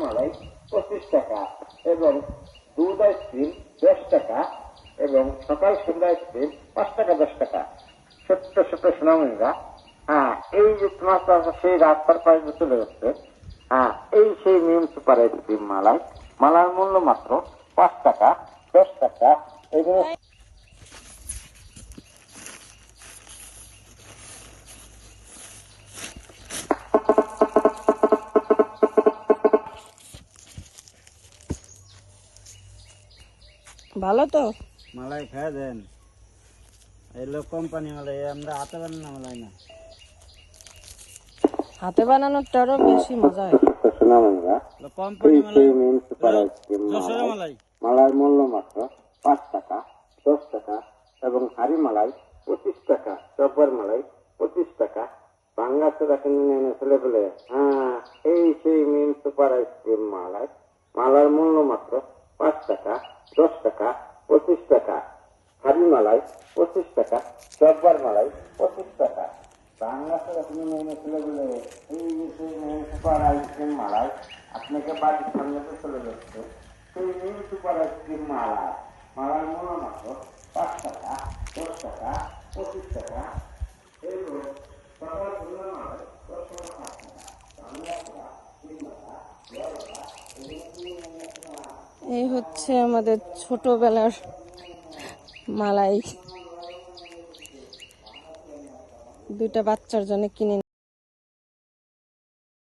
মালাই 25 টাকা এবং দুধ আইসক্রিম 10 টাকা এবং সকাল সন্ধ্যা আইসক্রিম 5 টাকা 10 টাকা। ছোট্ট ছোট্ট সোনামণিরা, এই যে তোমার সেই রাস্তার পাশে চলে যাচ্ছে, এই সেই নিম সুপার আইসক্রিম মালাই। মালার মূল্য মাত্র 5 টাকা 10 টাকা এবং ভালো তো মালাই খায় দেন। এগুলো কোম্পানি মালাই, আমরা হাতে বানানো মালাই না। হাতে বানানোটারও বেশি মজা হয়। সোনামণিরা, কোম্পানি মালাই, নিম সুপার আইসক্রিম যশোরের মালাই। মালার মূল্য মাত্র 5 টাকা 10 টাকা এবং হাড়ি মালাই 25 টাকা, চব্বার মালাই 25 টাকা। বাংলাদেশে কিনে ছেলে বলে এই সেই নিম সুপার আইসক্রিম মালাই। মালার মূল্য মাত্র 5 টাকা 10 টাকা 25 টাকা, হাড়ি মালাই 25 টাকা, চব্বার মালাই 25 টাকা। বাংলাদেশে কিনে ছেলে বলে এই সেই নিম সুপার আইসক্রিম মালাই আপনাকে বাড়ির সামনে চলে যাচ্ছে। সেই নিম সুপার আইসক্রিম মালা, মালার মূল্য মাত্র 5 টাকা 10 টাকা 25 টাকা এবং সকাল সন্ধ্যা মালাই 10 টাকা 5 টাকা। এই হচ্ছে আমাদের ছোটবেলার মালাই, দুইটা বাচ্চার জন্য কিনে